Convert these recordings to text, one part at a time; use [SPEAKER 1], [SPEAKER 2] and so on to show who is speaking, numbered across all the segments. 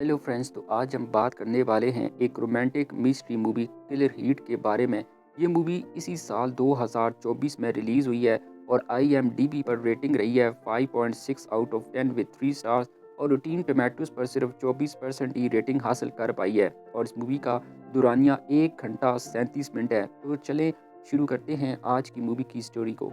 [SPEAKER 1] Hello friends, तो आज हम बात करने वाले हैं एक romantic mystery movie killer heat के बारे में। ये मूवी इसी साल 2024 में रिलीज़ हुई है और IMDb पर रेटिंग रही है 5.6 आउट ऑफ 10 विद 3 स्टार्स और रूटीन टोमेटोज पर सिर्फ 24% ही रेटिंग हासिल कर पाई है। और इस मूवी का दुरानिया 1 घंटा 37 मिनट है। तो चलें शुरू करते हैं आज की मूवी की स्टोरी को।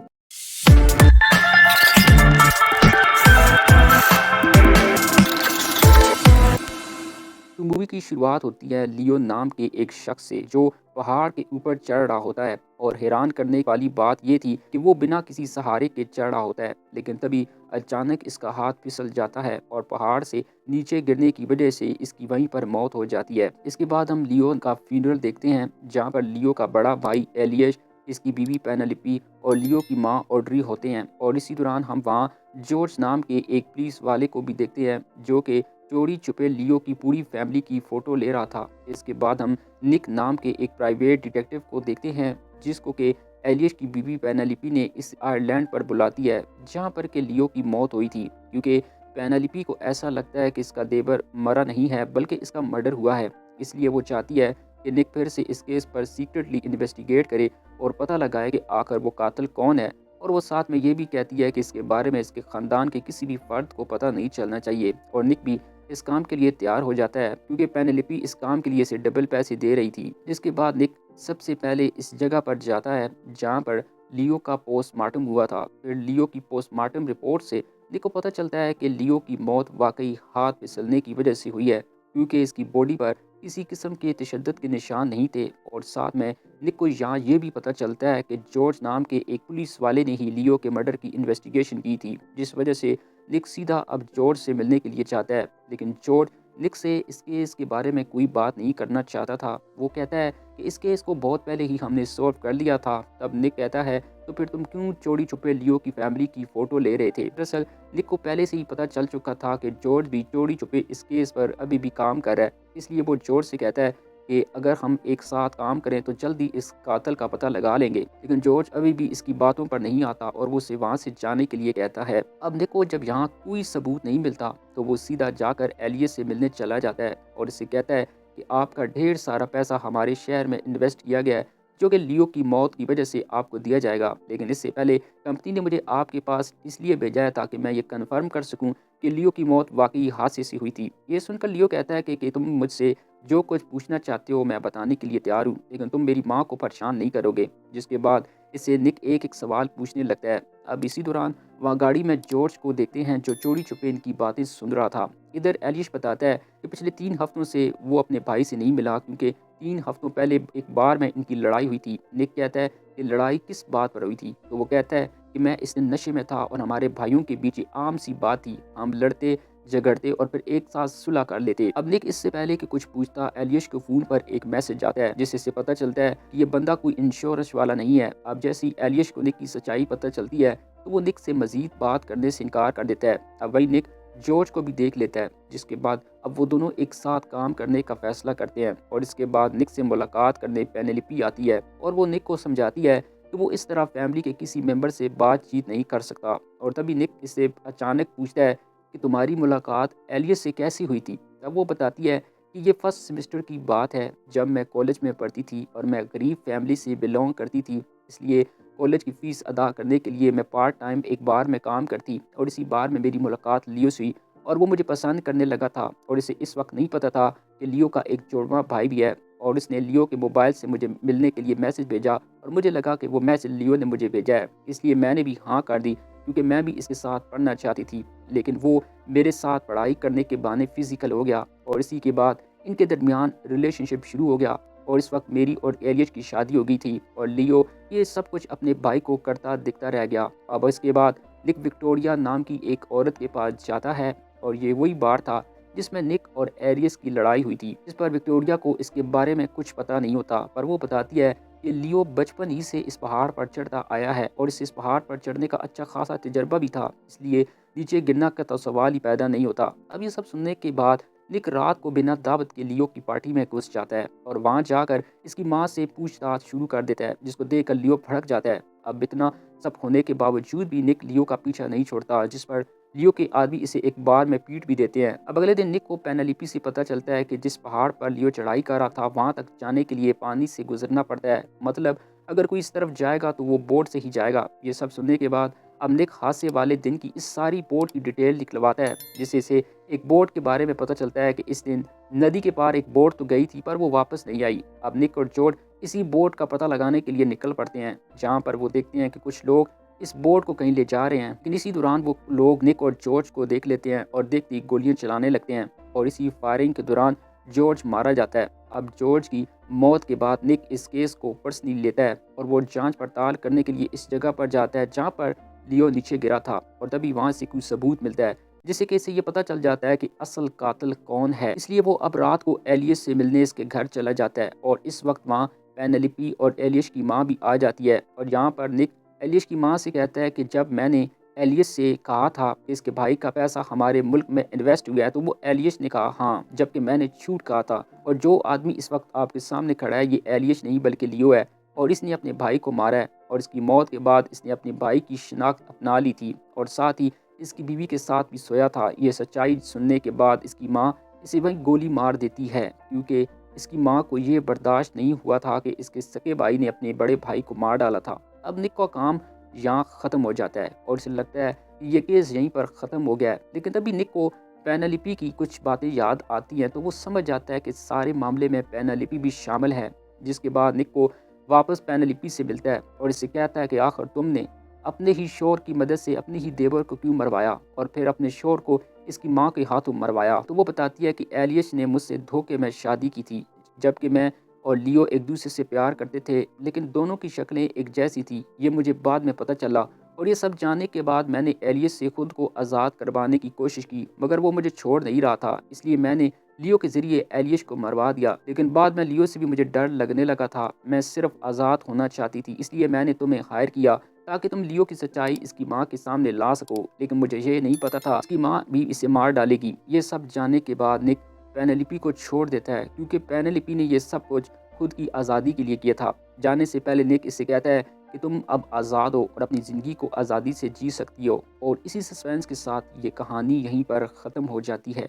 [SPEAKER 1] तो मूवी की शुरुआत होती है लियो नाम के एक शख्स से जो पहाड़ के ऊपर चढ़ रहा होता है। और हैरान करने वाली बात ये थी कि वो बिना किसी सहारे के चढ़ रहा होता है, लेकिन तभी अचानक इसका हाथ फिसल जाता है और पहाड़ से नीचे गिरने की वजह से इसकी वहीं पर मौत हो जाती है। इसके बाद हम लियो का फ्यूनरल देखते हैं, जहाँ पर लियो का बड़ा भाई एलियस, इसकी बीवी पेनेलोपी और लियो की माँ ऑड्री होते हैं। और इसी दौरान हम वहाँ जॉर्ज नाम के एक पुलिस वाले को भी देखते हैं, जो कि चोरी छुपे लियो की पूरी फैमिली की फ़ोटो ले रहा था। इसके बाद हम निक नाम के एक प्राइवेट डिटेक्टिव को देखते हैं, जिसको कि एलियस की बीवी पेनेलोपी ने इस आइलैंड पर बुलाती है, जहां पर के लियो की मौत हुई थी। क्योंकि पेनेलोपी को ऐसा लगता है कि इसका देवर मरा नहीं है बल्कि इसका मर्डर हुआ है। इसलिए वो चाहती है कि निक फिर से इस केस पर सीक्रेटली इन्वेस्टिगेट करे और पता लगाए कि आखिर वो कातिल कौन है। और वो साथ में ये भी कहती है कि इसके बारे में इसके ख़ानदान के किसी भी फ़र्द को पता नहीं चलना चाहिए। और निक भी इस काम के लिए तैयार हो जाता है, क्योंकि पेनेलोपी इस काम के लिए इसे डबल पैसे दे रही थी। जिसके बाद निक सबसे पहले इस जगह पर जाता है जहां पर लियो का पोस्टमार्टम हुआ था। फिर लियो की पोस्टमार्टम रिपोर्ट से निक को पता चलता है कि लियो की मौत वाकई हाथ फिसलने की वजह से हुई है, क्योंकि इसकी बॉडी पर किसी किस्म के तशद्दुद के निशान नहीं थे। और साथ में निक को यहाँ ये भी पता चलता है कि जॉर्ज नाम के एक पुलिस वाले ने ही लियो के मर्डर की इन्वेस्टिगेशन की थी, जिस वजह से निक सीधा अब जॉर्ज से मिलने के लिए चाहता है। लेकिन जॉर्ज निक से इस केस के बारे में कोई बात नहीं करना चाहता था। वो कहता है कि इस केस को बहुत पहले ही हमने सॉल्व कर लिया था। तब निक कहता है, तो फिर तुम क्यों चोरी छुपे लियो की फैमिली की फ़ोटो ले रहे थे? दरअसल निक को पहले से ही पता चल चुका था कि जॉर्ज भी चोरी छुपे इस केस पर अभी भी काम कर रहा है। इसलिए वो जॉर्ज से कहता है कि अगर हम एक साथ काम करें तो जल्दी इस कातिल का पता लगा लेंगे। लेकिन जॉर्ज अभी भी इसकी बातों पर नहीं आता और वो उसे वहाँ से जाने के लिए कहता है। अब निक को जब यहाँ कोई सबूत नहीं मिलता तो वो सीधा जाकर एलियस से मिलने चला जाता है और इससे कहता है कि आपका ढेर सारा पैसा हमारे शहर में इन्वेस्ट किया गया है, जो कि लियो की मौत की वजह से आपको दिया जाएगा। लेकिन इससे पहले कंपनी ने मुझे आपके पास इसलिए भेजा है ताकि मैं ये कन्फर्म कर सकूं कि लियो की मौत वाकई हादसे से हुई थी। ये सुनकर लियो कहता है कि तुम मुझसे जो कुछ पूछना चाहते हो मैं बताने के लिए तैयार हूँ, लेकिन तुम मेरी माँ को परेशान नहीं करोगे। जिसके बाद इससे निक एक एक सवाल पूछने लगता है। अब इसी दौरान वहाँ गाड़ी में जॉर्ज को देखते हैं, जो चोरी छुपे इनकी बातें सुन रहा था। इधर एलिश बताता है कि पिछले 3 हफ्तों से वो अपने भाई से नहीं मिला, क्योंकि 3 हफ्तों पहले एक बार में इनकी लड़ाई हुई थी। निक कहता है कि लड़ाई किस बात पर हुई थी? तो वो कहता है कि मैं इस दिन नशे में था और हमारे भाइयों के बीच ये आम सी बात थी, हम लड़ते झगड़ते और फिर एक साथ सुलह कर लेते। अब निक इससे पहले कि कुछ पूछता, एलियस के फोन पर एक मैसेज आता है, जिससे पता चलता है कि ये बंदा कोई इंश्योरेंस वाला नहीं है। अब जैसे ही एलियस को निक की सच्चाई पता चलती है तो वो निक से मजीद बात करने से इनकार कर देता है। अब वही निक जॉर्ज को भी देख लेता है, जिसके बाद अब वो दोनों एक साथ काम करने का फैसला करते हैं। और इसके बाद निक से मुलाकात करने पेनेलोपी आती है और वो निक को समझाती है कि वो इस तरह फैमिली के किसी मेंबर से बातचीत नहीं कर सकता। और तभी निक इससे अचानक पूछता है कि तुम्हारी मुलाकात एलियस से कैसी हुई थी? तब वो बताती है कि ये फर्स्ट सेमेस्टर की बात है, जब मैं कॉलेज में पढ़ती थी और मैं गरीब फैमिली से बिलोंग करती थी। इसलिए कॉलेज की फ़ीस अदा करने के लिए मैं पार्ट टाइम एक बार में काम करती और इसी बार में मेरी मुलाकात लियो से हुई और वो मुझे पसंद करने लगा था। और इसे इस वक्त नहीं पता था कि लियो का एक जुड़वा भाई भी है। और उसने लियो के मोबाइल से मुझे मिलने के लिए मैसेज भेजा और मुझे लगा कि वो मैसेज लियो ने मुझे भेजा है, इसलिए मैंने भी हाँ कर दी, क्योंकि मैं भी इसके साथ पढ़ना चाहती थी। लेकिन वो मेरे साथ पढ़ाई करने के बहाने फिजिकल हो गया और इसी के बाद इनके दरमियान रिलेशनशिप शुरू हो गया। और इस वक्त मेरी और एलियस की शादी हो गई थी और लियो ये सब कुछ अपने भाई को करता दिखता रह गया। अब इसके बाद निक विक्टोरिया नाम की एक औरत के पास जाता है और ये वही बार था जिसमें निक और एरियस की लड़ाई हुई थी। इस पर विक्टोरिया को इसके बारे में कुछ पता नहीं होता, पर वो बताती है कि लियो बचपन ही से इस पहाड़ पर चढ़ता आया है और इस पहाड़ पर चढ़ने का अच्छा खासा तजर्बा भी था, इसलिए नीचे गिरना का तो सवाल ही पैदा नहीं होता। अब ये सब सुनने के बाद निक रात को बिना दावत के लियो की पार्टी में घुस जाता है और वहां जाकर इसकी माँ से पूछताछ शुरू कर देता है, जिसको देखकर लियो भड़क जाता है। अब इतना सब होने के बावजूद भी निक लियो का पीछा नहीं छोड़ता, जिस पर लियो के आदमी इसे एक बार में पीट भी देते हैं। अब अगले दिन निक को पेनेलोपी से पता चलता है कि जिस पहाड़ पर लियो चढ़ाई कर रहा था वहां तक जाने के लिए पानी से गुजरना पड़ता है, मतलब अगर कोई इस तरफ जाएगा तो वो बोट से ही जाएगा। ये सब सुनने के बाद अब निक हादसे वाले दिन की इस सारी बोट की डिटेल निकलवाता है, जिससे इसे एक बोट के बारे में पता चलता है कि इस दिन नदी के पार एक बोट तो गई थी पर वो वापस नहीं आई। अब निक और जॉर्ज इसी बोट का पता लगाने के लिए निकल पड़ते हैं, जहाँ पर वो देखते हैं कि कुछ लोग इस बोट को कहीं ले जा रहे हैं। लेकिन इसी दौरान वो लोग निक और जॉर्ज को देख लेते हैं और देखते ही गोलियां चलाने लगते हैं और इसी फायरिंग के दौरान जॉर्ज मारा जाता है। अब जॉर्ज की मौत के बाद निक इस केस को पर्सनली लेता है और वो जांच पड़ताल करने के लिए इस जगह पर जाता है जहां पर लियो नीचे गिरा था, और तभी वहां से कुछ सबूत मिलता है जिससे कि इसे ये पता चल जाता है कि असल कातिल कौन है। इसलिए वो अब रात को एलियस से मिलने इसके घर चला जाता है और इस वक्त वहाँ पेनेलोपी और एलियस की माँ भी आ जाती है। और यहाँ पर निक एलियस की माँ से कहता है कि जब मैंने एलियस से कहा था कि इसके भाई का पैसा हमारे मुल्क में इन्वेस्ट हुआ है, तो वो एलियस ने कहा हाँ, जबकि मैंने झूठ कहा था। और जो आदमी इस वक्त आपके सामने खड़ा है ये एलियस नहीं बल्कि लियो है, और इसने अपने भाई को मारा है। और इसकी मौत के बाद इसने अपने भाई की शिनाख्त अपना ली थी और साथ ही इसकी बीवी के साथ भी सोया था। ये सच्चाई सुनने के बाद इसकी माँ इसे वहीं गोली मार देती है, क्योंकि इसकी माँ को ये बर्दाश्त नहीं हुआ था कि इसके सके भाई ने अपने बड़े भाई को मार डाला था। अब निक का काम यहाँ ख़त्म हो जाता है और इसे लगता है कि ये केस यहीं पर ख़त्म हो गया है। लेकिन तभी निक को पेनेलोपी की कुछ बातें याद आती हैं, तो वो समझ जाता है कि सारे मामले में पेनेलोपी भी शामिल है। जिसके बाद निक को वापस पेनेलोपी से मिलता है और इससे कहता है कि आखिर तुमने अपने ही शोहर की मदद से अपने ही देवर को क्यों मरवाया और फिर अपने शोहर को इसकी माँ के हाथों मरवाया। तो वो बताती है कि एलियस ने मुझसे धोखे में शादी की थी, जबकि मैं और लियो एक दूसरे से प्यार करते थे, लेकिन दोनों की शक्लें एक जैसी थी। ये मुझे बाद में पता चला और ये सब जानने के बाद मैंने एलियस से खुद को आज़ाद करवाने की कोशिश की, मगर वो मुझे छोड़ नहीं रहा था। इसलिए मैंने लियो के ज़रिए एलियस को मरवा दिया। लेकिन बाद में लियो से भी मुझे डर लगने लगा था। मैं सिर्फ आज़ाद होना चाहती थी, इसलिए मैंने तुम्हें हायर किया ताकि तुम लियो की सच्चाई इसकी माँ के सामने ला सको। लेकिन मुझे ये नहीं पता था इसकी माँ भी इसे मार डालेगी। ये सब जानने के बाद निक पेनेलोपी को छोड़ देता है, क्योंकि पेनेलोपी ने ये सब कुछ खुद की आज़ादी के लिए किया था। जाने से पहले निक इससे कहता है कि तुम अब आज़ाद हो और अपनी ज़िंदगी को आज़ादी से जी सकती हो। और इसी सस्पेंस के साथ ये कहानी यहीं पर ख़त्म हो जाती है।